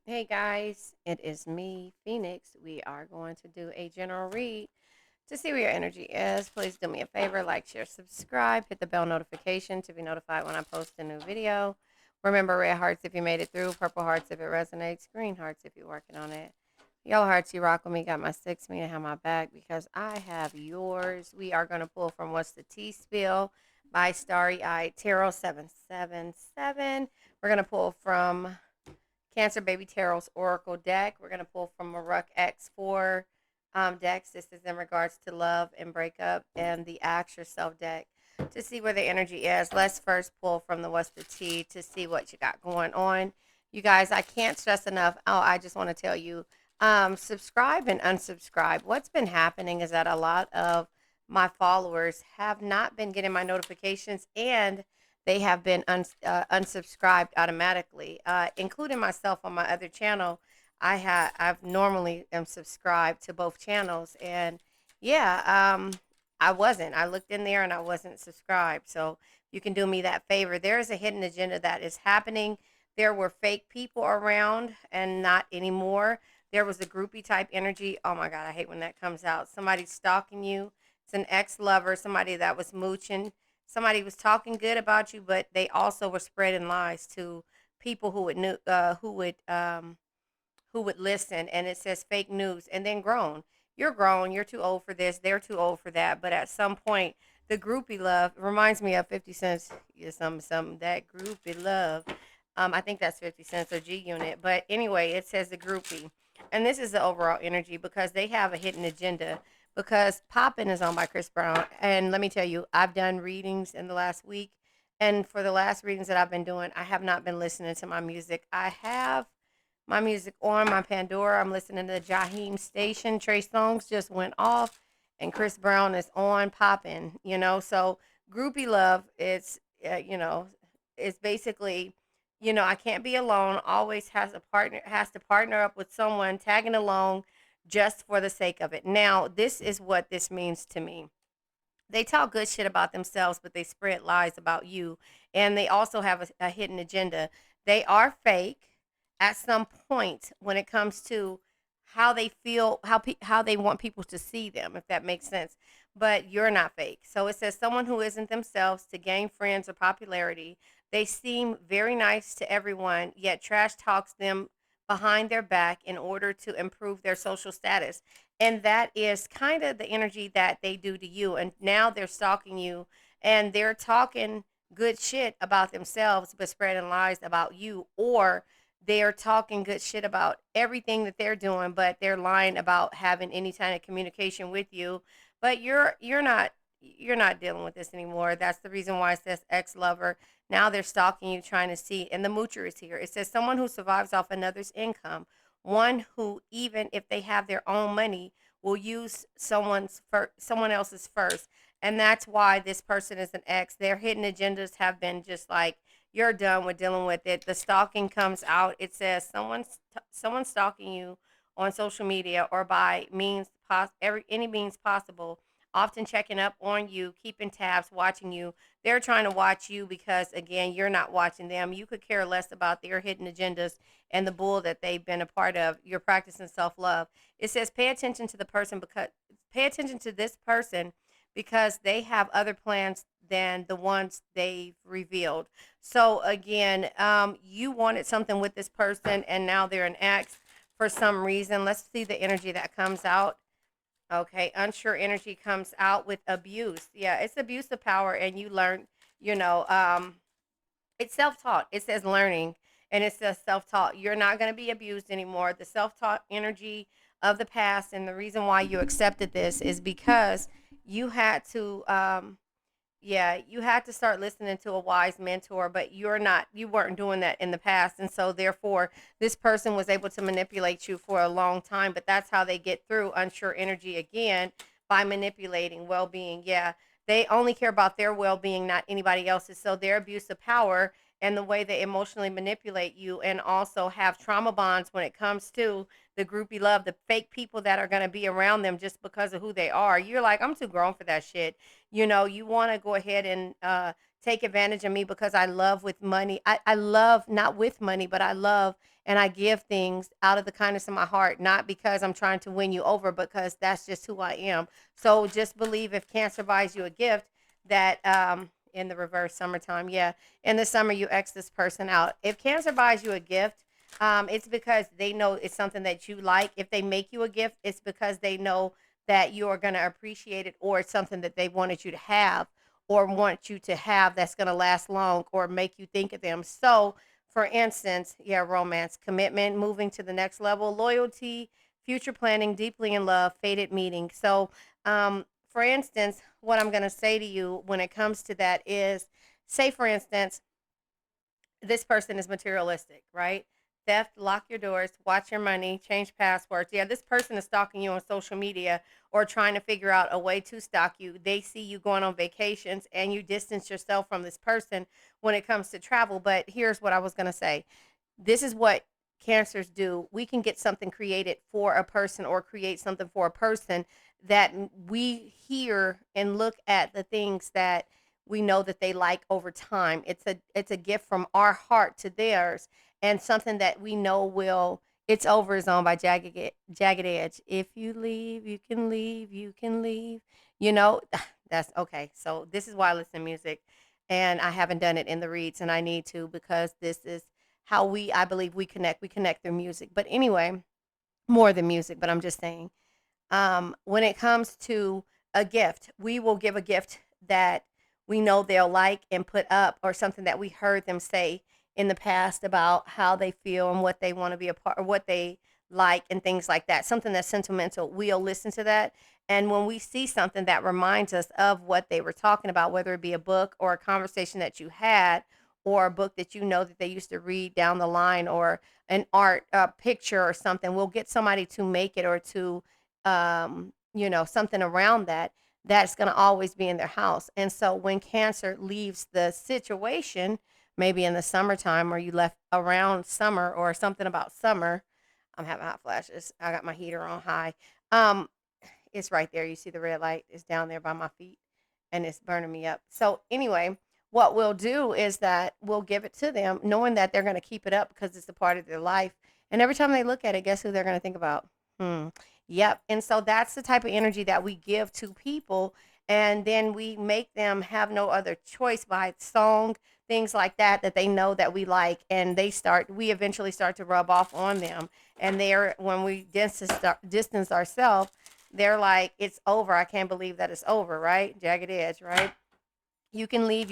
Hey guys, it is me, Phoenix. We are going to do a general read to see where your energy is. Please do me a favor, like, share, subscribe, hit the bell notification to be notified when I post a new video. Remember, red hearts if you made it through, purple hearts if it resonates, green hearts if you're working on it. Yellow hearts, you rock with me, got my six, me, and have my back because I have yours. We are going to pull from What's the Tea Spill by Starry Eyed Tarot 777. We're going to pull from Cancer Baby Tarot's Oracle deck. We're going to pull from Maruk X4 decks. This is in regards to love and breakup, and the Ask Yourself deck to see where the energy is. Let's first pull from the What's the Tea to see what you got going on. You guys, I can't stress enough. Oh, I just want to tell you, subscribe and unsubscribe. What's been happening is that a lot of my followers have not been getting my notifications, and they have been unsubscribed automatically, including myself on my other channel. I've normally am subscribed to both channels, and yeah, I wasn't. I looked in there and I wasn't subscribed. So you can do me that favor. There is a hidden agenda that is happening. There were fake people around, and not anymore. There was a groupie type energy. Oh my God, I hate when that comes out. Somebody stalking you. It's an ex lover, somebody that was mooching, somebody was talking good about you, but they also were spreading lies to people who would listen. And it says fake news, and then grown. You're grown. You're too old for this. They're too old for that. But at some point, the groupie love reminds me of 50 Cents. Yeah, some that groupie love. I think that's 50 Cents or G Unit. But anyway, it says the groupie. And this is the overall energy because they have a hidden agenda. Because Poppin' is on by Chris Brown. And let me tell you, I've done readings in the last week. And for the last readings that I've been doing, I have not been listening to my music. I have my music on my Pandora. I'm listening to the Jaheim station. Trey Songz just went off, and Chris Brown is on popping. So groupie love is, it's basically, I can't be alone. Always has to partner up with someone, tagging along just for the sake of it. Now, this is what this means to me. They talk good shit about themselves, but they spread lies about you. And they also have a hidden agenda. They are fake at some point when it comes to how they feel, how they want people to see them, if that makes sense. But you're not fake. So it says someone who isn't themselves to gain friends or popularity. They seem very nice to everyone, yet trash talks them behind their back in order to improve their social status. And that is kind of the energy that they do to you. And now they're stalking you, and they're talking good shit about themselves but spreading lies about you, or they're talking good shit about everything that they're doing but they're lying about having any kind of communication with you. But you're not dealing with this anymore. That's the reason why it says ex-lover. Now they're stalking you, trying to see. And the moocher is here. It says someone who survives off another's income, one who, even if they have their own money, will use someone else's first. And that's why this person is an ex. Their hidden agendas have been just like, you're done with dealing with it. The stalking comes out. It says someone stalking you on social media or by any means possible, often checking up on you, keeping tabs, watching you. They're trying to watch you because, again, you're not watching them. You could care less about their hidden agendas and the bull that they've been a part of. You're practicing self-love. It says pay attention to this person because they have other plans than the ones they've revealed. So again, you wanted something with this person, and now they're an ex for some reason. Let's see the energy that comes out. Okay, unsure energy comes out with abuse. Yeah, it's abuse of power, and you learn, you know, um, it's self-taught. It says learning, and it says self-taught. You're not going to be abused anymore. The self-taught energy of the past, and the reason why you accepted this is because you had to, yeah, you had to start listening to a wise mentor, but you weren't doing that in the past. And so therefore, this person was able to manipulate you for a long time, but that's how they get through unsure energy again, by manipulating well-being. Yeah, they only care about their well-being, not anybody else's. So their abuse of power and the way they emotionally manipulate you, and also have trauma bonds when it comes to the groupie love, the fake people that are going to be around them just because of who they are. You're like, I'm too grown for that shit. You want to go ahead and take advantage of me because I love with money. I love not with money, but I love and I give things out of the kindness of my heart, not because I'm trying to win you over, because that's just who I am. So just believe if Cancer buys you a gift that in the reverse summertime, yeah, in the summer you X this person out. If Cancer buys you a gift, it's because they know it's something that you like. If they make you a gift, it's because they know that you are going to appreciate it, or it's something that they wanted you to have or want you to have that's going to last long or make you think of them. So, for instance, yeah, romance, commitment, moving to the next level, loyalty, future planning, deeply in love, fated meeting. So, for instance, what I'm going to say to you when it comes to that is, say, for instance, this person is materialistic, right? Theft, lock your doors, watch your money, change passwords. Yeah, this person is stalking you on social media or trying to figure out a way to stalk you. They see you going on vacations and you distance yourself from this person when it comes to travel. But here's what I was going to say, this is what cancers do. We can get something created for a person or create something for a person that we hear and look at the things that we know that they like over time. It's a gift from our heart to theirs, and something that we know will. It's over is on by Jagged Edge. If you leave, you can leave, you can leave. You know, that's okay. So this is why I listen to music, and I haven't done it in the reads, and I need to, because this is how I believe we connect. We connect through music. But anyway, more than music, but I'm just saying, when it comes to a gift, we will give a gift that we know they'll like and put up, or something that we heard them say in the past about how they feel and what they want to be a part, or what they like and things like that. Something that's sentimental. We'll listen to that. And when we see something that reminds us of what they were talking about, whether it be a book or a conversation that you had, or a book that you know that they used to read down the line, or an art picture or something, we'll get somebody to make it, or to something around that, that's going to always be in their house. And so when Cancer leaves the situation, maybe in the summertime, or you left around summer or something about summer, I'm having hot flashes. I got my heater on high. Um, it's right there. You see the red light is down there by my feet, and it's burning me up. So anyway, what we'll do is that we'll give it to them, knowing that they're going to keep it up because it's a part of their life. And every time they look at it, guess who they're going to think about? Hmm. Yep. And so that's the type of energy that we give to people. And then we make them have no other choice by song, things like that, that they know that we like. And we eventually start to rub off on them. And when we distance ourselves, they're like, it's over. I can't believe that it's over, right? Jagged Edge, right? You can leave,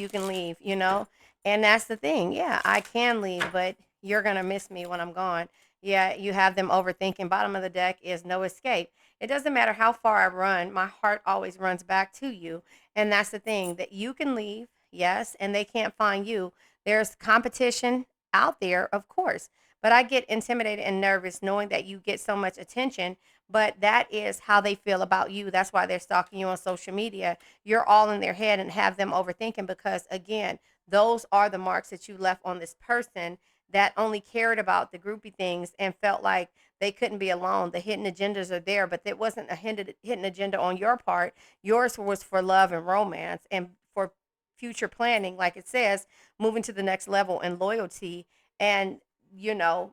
you know? And that's the thing. Yeah, I can leave, but you're going to miss me when I'm gone. Yeah, you have them overthinking. Bottom of the deck is no escape. It doesn't matter how far I run, my heart always runs back to you. And that's the thing, that you can leave, yes, and they can't find you. There's competition out there, of course. But I get intimidated and nervous knowing that you get so much attention, but that is how they feel about you. That's why they're stalking you on social media. You're all in their head and have them overthinking, because again, those are the marks that you left on this person that only cared about the groupie things and felt like they couldn't be alone. The hidden agendas are there, but it wasn't a hidden agenda on your part. Yours was for love and romance, and for future planning, like it says, moving to the next level, and loyalty. And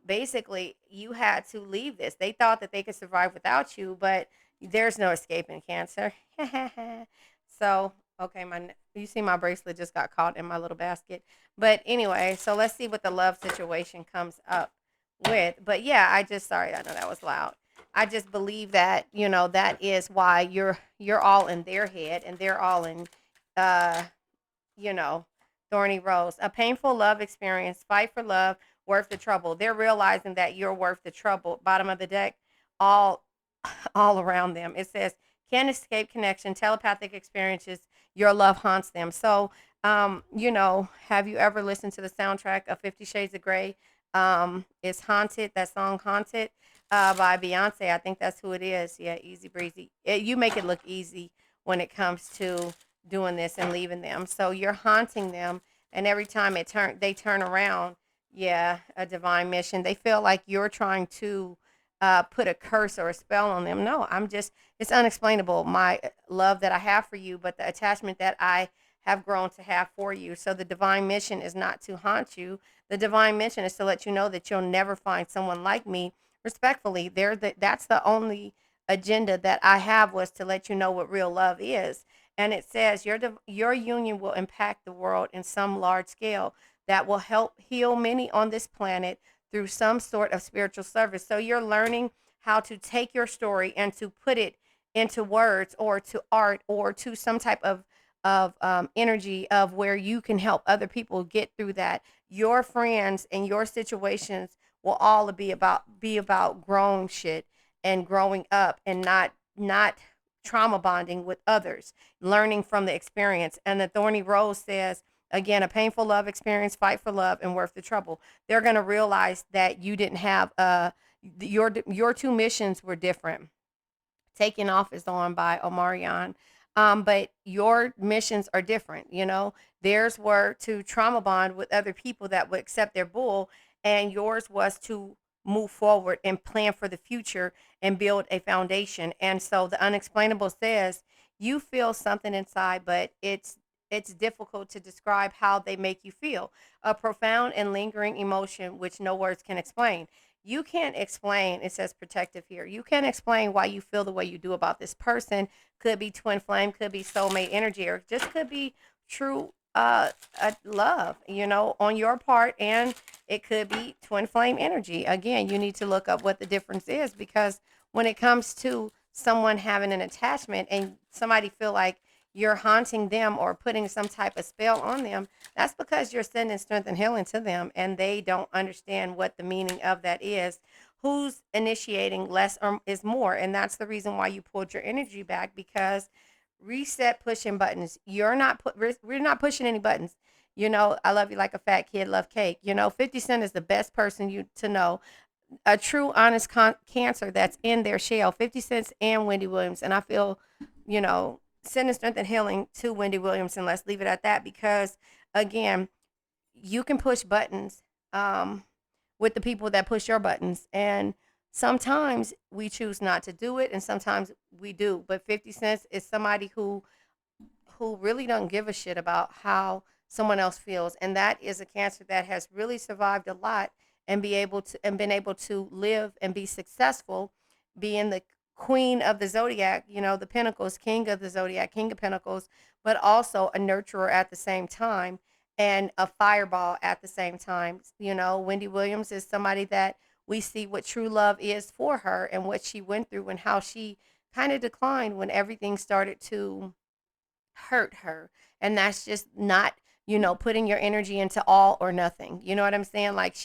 basically, you had to leave this. They thought that they could survive without you, but there's no escaping Cancer. So, okay, you see my bracelet just got caught in my little basket. But anyway, so let's see what the love situation comes up with. But yeah, sorry, I know that was loud. I just believe that, that is why you're all in their head, and they're all in uh you know, thorny rose. A painful love experience, fight for love, worth the trouble. They're realizing that you're worth the trouble. Bottom of the deck, all all around them. It says, can't escape connection, telepathic experiences, your love haunts them. So, have you ever listened to the soundtrack of 50 Shades of Grey? It's Haunted, that song Haunted, by Beyonce. I think that's who it is. Yeah, easy breezy. You make it look easy when it comes to doing this and leaving them. So you're haunting them, and every time they turn around, yeah, a divine mission. They feel like you're trying to put a curse or a spell on them. No, it's unexplainable. My love that I have for you, but the attachment that I have grown to have for you. So the divine mission is not to haunt you. The divine mission is to let you know that you'll never find someone like me. Respectfully, that's the only agenda that I have, was to let you know what real love is. And it says your union will impact the world in some large scale that will help heal many on this planet through some sort of spiritual service. So you're learning how to take your story and to put it into words or to art or to some type of energy of where you can help other people get through that. Your friends and your situations will all be about grown shit and growing up, and not trauma bonding with others, learning from the experience. And the thorny rose says, again, a painful love experience, fight for love, and worth the trouble. They're going to realize that you didn't have your two missions were different. Taking Off is on by Omarion. But your missions are different. Theirs were to trauma bond with other people that would accept their bull, and yours was to move forward and plan for the future and build a foundation. And so the unexplainable says you feel something inside, but it's difficult to describe how they make you feel. A profound and lingering emotion which no words can explain. You can't explain, it says protective here. You can't explain why you feel the way you do about this person. Could be twin flame, could be soulmate energy, or just could be true love, on your part, and it could be twin flame energy. Again, you need to look up what the difference is, because when it comes to someone having an attachment and somebody feel like you're haunting them or putting some type of spell on them, that's because you're sending strength and healing to them, and they don't understand what the meaning of that is. Who's initiating less or is more? And that's the reason why you pulled your energy back, because reset pushing buttons. We're not pushing any buttons. I love you like a fat kid love cake. 50 Cent is the best person you to know, a true honest cancer that's in their shell. 50 Cent and Wendy Williams. And I feel, sending strength and healing to Wendy Williams, and let's leave it at that, because again, you can push buttons with the people that push your buttons, and sometimes we choose not to do it, and sometimes we do. But 50 Cent is somebody who really don't give a shit about how someone else feels, and that is a cancer that has really survived a lot and been able to live and be successful, being the queen of the zodiac, the pentacles, king of the zodiac, king of pentacles, but also a nurturer at the same time, and a fireball at the same time. Wendy Williams is somebody that we see what true love is for her, and what she went through, and how she kind of declined when everything started to hurt her. And that's just not, putting your energy into all or nothing. You know what I'm saying? Like,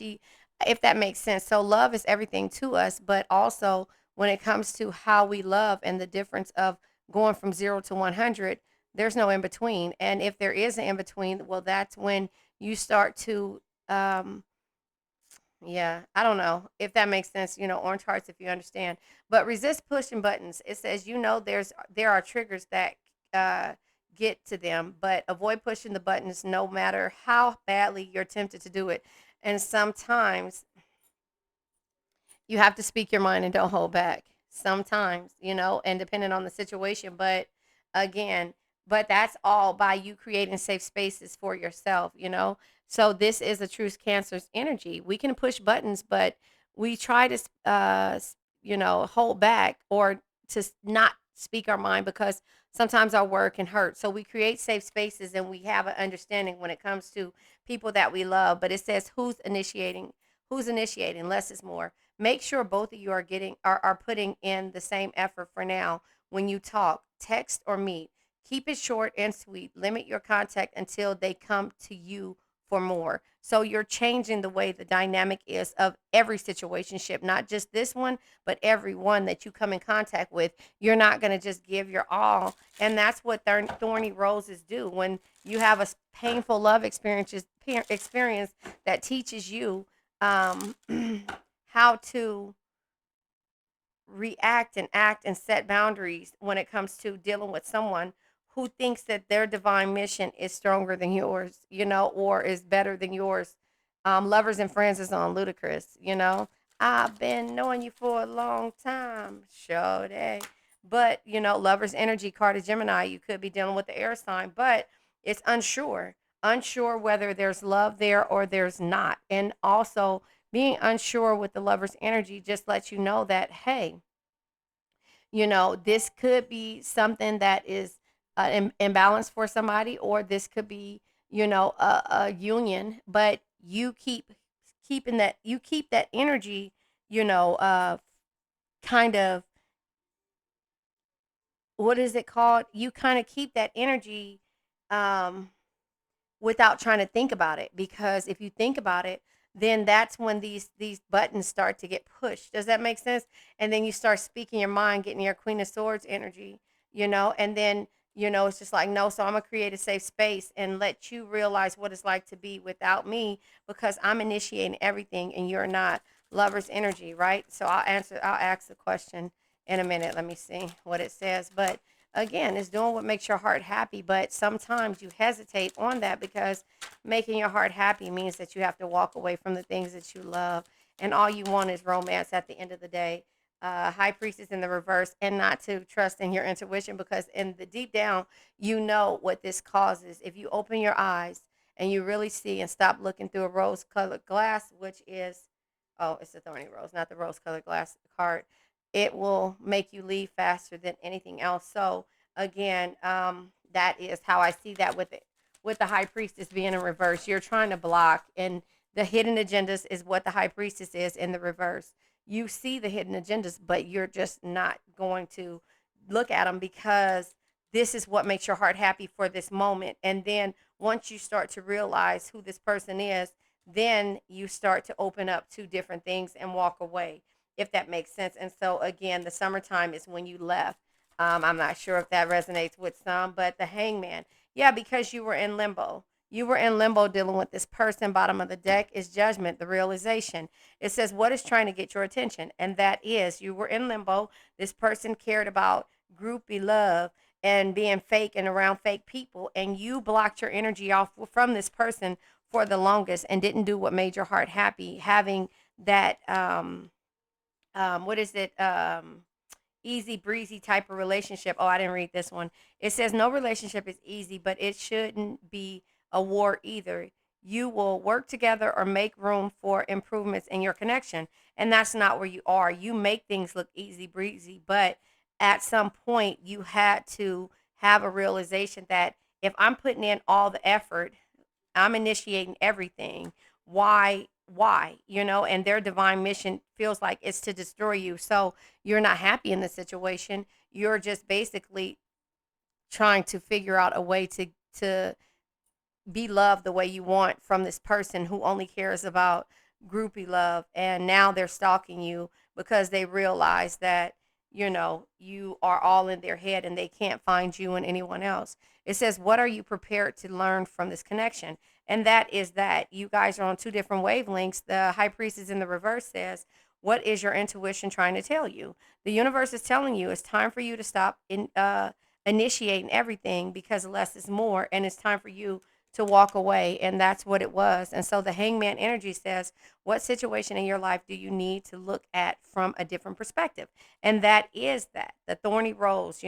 if that makes sense. So love is everything to us, but also when it comes to how we love and the difference of going from 0 to 100, there's no in between. And if there is an in between, well, that's when you start to, yeah, I don't know if that makes sense. Orange hearts if you understand. But resist pushing buttons. It says, there are triggers that uh get to them, but avoid pushing the buttons no matter how badly you're tempted to do it. And sometimes you have to speak your mind and don't hold back. Sometimes, and depending on the situation. But again, that's all by you creating safe spaces for yourself. So this is a true cancer's energy. We can push buttons, but we try to hold back, or to not speak our mind, because sometimes our word can hurt. So we create safe spaces, and we have an understanding when it comes to people that we love. But it says, who's initiating, less is more. Make sure both of you are putting in the same effort for now. When you talk, text, or meet, keep it short and sweet. Limit your contact until they come to you for more. So you're changing the way the dynamic is of every situationship, not just this one, but every one that you come in contact with. You're not going to just give your all. And that's what thorny roses do. When you have a painful love experience that teaches you um, how to react and act and set boundaries when it comes to dealing with someone who thinks that their divine mission is stronger than yours, or is better than yours. Lovers and Friends is on Ludacris. I've been knowing you for a long time, sure day. But, Lover's Energy card of Gemini, you could be dealing with the air sign. But It's unsure whether there's love there or there's not. And also being unsure with the lover's energy just lets you know that, hey, this could be something that is imbalance for somebody, or this could be, a union, but you keep that energy, kind of, what is it called? You kind of keep that energy, um, without trying to think about it, because if you think about it, then that's when these buttons start to get pushed. Does that make sense? And then you start speaking your mind, getting your Queen of Swords energy, and then, it's just like, no, so I'm gonna create a safe space and let you realize what it's like to be without me, because I'm initiating everything and you're not. Lover's energy, right? So I'll ask the question in a minute. Let me see what it says. But again, it's doing what makes your heart happy, but sometimes you hesitate on that because making your heart happy means that you have to walk away from the things that you love, and all you want is romance at the end of the day. High priestess in the reverse, and not to trust in your intuition, because in the deep down, you know what this causes. If you open your eyes and you really see and stop looking through a rose colored glass, which is, oh, it's a thorny rose, not the rose colored glass card, it will make you leave faster than anything else. So again, that is how I see that with it. With the high priestess being in reverse, you're trying to block, and the hidden agendas is what the high priestess is in the reverse. You see the hidden agendas, but you're just not going to look at them, because this is what makes your heart happy for this moment. And then once you start to realize who this person is, then you start to open up to different things and walk away, if that makes sense. And so again, the summertime is when you left. I'm not sure if that resonates with some, but the hangman, yeah, because you were in limbo. You were in limbo dealing with this person. Bottom of the deck is judgment, the realization. It says, what is trying to get your attention? And that is, you were in limbo. This person cared about groupie love and being fake and around fake people. And you blocked your energy off from this person for the longest and didn't do what made your heart happy. Having that, what is it? Easy breezy type of relationship. Oh, I didn't read this one. It says no relationship is easy, but it shouldn't be a war either. You will work together or make room for improvements in your connection. And that's not where you are. You make things look easy breezy, but at some point you had to have a realization that if I'm putting in all the effort, I'm initiating everything. Why? And their divine mission feels like it's to destroy you. So you're not happy in the situation. You're just basically trying to figure out a way to be loved the way you want from this person who only cares about groupie love. And now they're stalking you because they realize that, you are all in their head and they can't find you and anyone else. It says, what are you prepared to learn from this connection? And that is that you guys are on two different wavelengths. The high priestess in the reverse says, what is your intuition trying to tell you? The universe is telling you it's time for you to stop initiating everything, because less is more, and it's time for you to walk away. And that's what it was. And so the hangman energy says, what situation in your life do you need to look at from a different perspective? And that is that the thorny rose,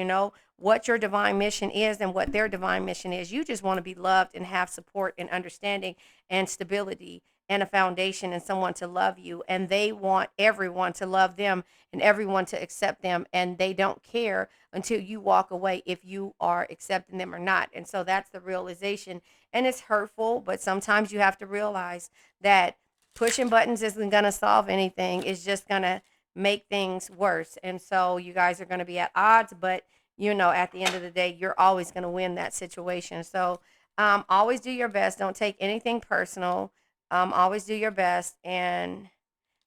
what your divine mission is and what their divine mission is. You just want to be loved and have support and understanding and stability and a foundation and someone to love you. And they want everyone to love them and everyone to accept them. And they don't care until you walk away if you are accepting them or not. And so that's the realization. And it's hurtful, but sometimes you have to realize that pushing buttons isn't going to solve anything. It's just going to make things worse. And so you guys are going to be at odds, but at the end of the day, you're always going to win that situation. So always do your best. Don't take anything personal. Always do your best and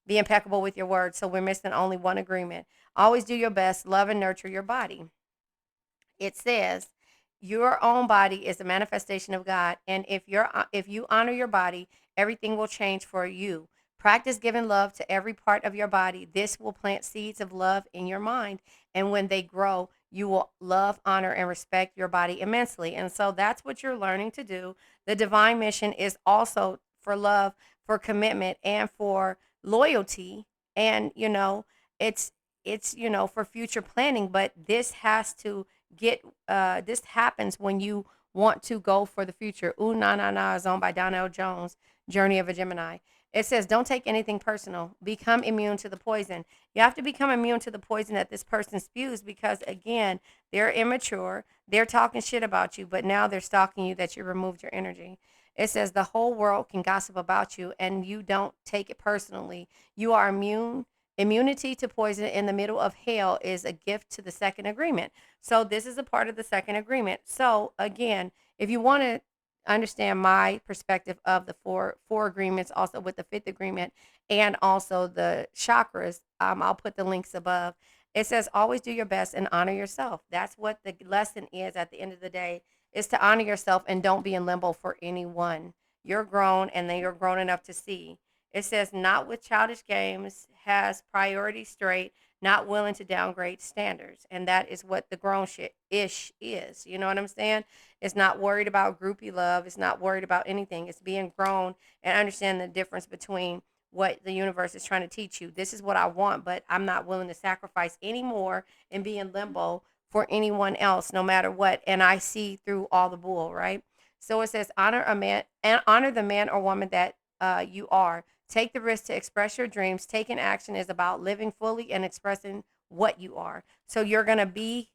be impeccable with your words. So we're missing only one agreement. Always do your best. Love and nurture your body. It says your own body is a manifestation of God, and if you honor your body, everything will change for you. Practice giving love to every part of your body. This will plant seeds of love in your mind, and when they grow, you will love, honor, and respect your body immensely. And so that's what you're learning to do. The divine mission is also for love, for commitment, and for loyalty. And it's for future planning, but this has to get this happens when you want to go for the future. Ooh, na na na is owned by Donnell Jones, Journey of a Gemini. It says, don't take anything personal. Become immune to the poison. You have to become immune to the poison that this person spews because, again, they're immature. They're talking shit about you, but now they're stalking you that you removed your energy. It says the whole world can gossip about you and you don't take it personally. You are immune. Immunity to poison in the middle of hell is a gift to the second agreement. So this is a part of the second agreement. So again, if you want to understand my perspective of the four agreements, also with the fifth agreement and also the chakras, I'll put the links above. It says always do your best and honor yourself. That's what the lesson is at the end of the day, is to honor yourself and don't be in limbo for anyone. You're grown and then you're grown enough to see. It says not with childish games, has priorities straight, not willing to downgrade standards. And that is what the grown shit ish is. You know what I'm saying? It's not worried about groupie love. It's not worried about anything. It's being grown and understand the difference between what the universe is trying to teach you. This is what I want, but I'm not willing to sacrifice anymore and be in limbo for anyone else, no matter what. And I see through all the bull, right? So it says honor a man and honor the man or woman that you are. Take the risk to express your dreams. Taking action is about living fully and expressing what you are. So you're going to be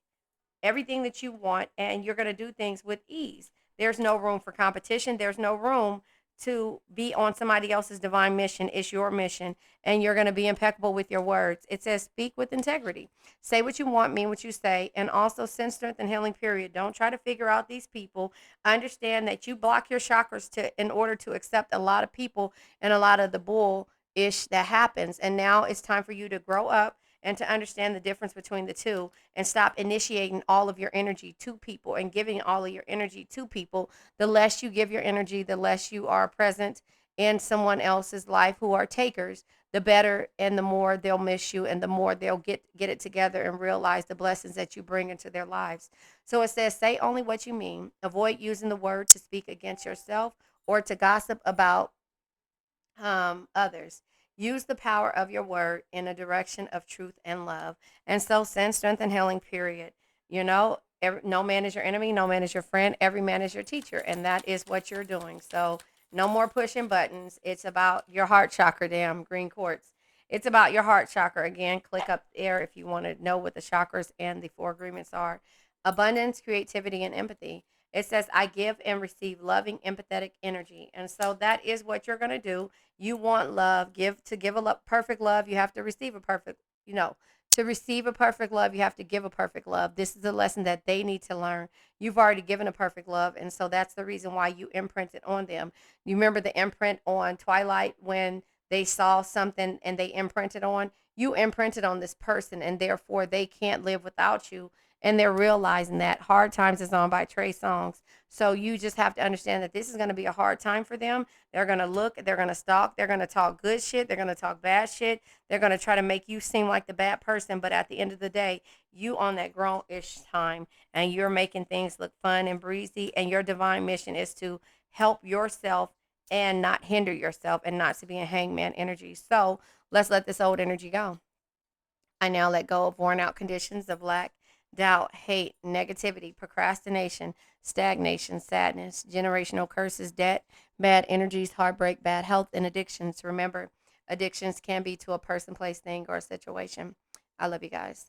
everything that you want and you're going to do things with ease. There's no room for competition. There's no room to be on somebody else's divine mission. It's your mission and you're going to be impeccable with your words. It says speak with integrity. Say what you want, mean what you say, and also send strength and healing, period. Don't try to figure out these people. Understand that you block your chakras to in order to accept a lot of people and a lot of the bull ish that happens. And now it's time for you to grow up and to understand the difference between the two and stop initiating all of your energy to people and giving all of your energy to people. The less you give your energy, the less you are present in someone else's life who are takers, the better and the more they'll miss you and the more they'll get it together and realize the blessings that you bring into their lives. So it says say only what you mean. Avoid using the word to speak against yourself or to gossip about others. Use the power of your word in a direction of truth and love. And so send strength and healing, period. You know, no man is your enemy, no man is your friend, every man is your teacher. And that is what you're doing. So no more pushing buttons. It's about your heart chakra, damn green quartz. It's about your heart chakra. Again, click up there if you want to know what the chakras and the four agreements are. Abundance, creativity, and empathy. It says, I give and receive loving, empathetic energy. And so that is what you're going to do. You want love. Give a perfect love, you have to receive a perfect, to receive a perfect love, you have to give a perfect love. This is a lesson that they need to learn. You've already given a perfect love. And so that's the reason why you imprinted on them. You remember the imprint on Twilight when they saw something and they imprinted on? You imprinted on this person and therefore they can't live without you and they're realizing that Hard Times is on by Trey Songz. So you just have to understand that this is going to be a hard time for them. They're going to look, they're going to stalk, they're going to talk good shit, they're going to talk bad shit. They're going to try to make you seem like the bad person, but at the end of the day, you on that grown-ish time and you're making things look fun and breezy and your divine mission is to help yourself and not hinder yourself and not to be in hangman energy. So, let's let this old energy go. I now let go of worn out conditions of lack, doubt, hate, negativity, procrastination, stagnation, sadness, generational curses, debt, bad energies, heartbreak, bad health, and addictions. Remember, addictions can be to a person, place, thing, or a situation. I love you guys.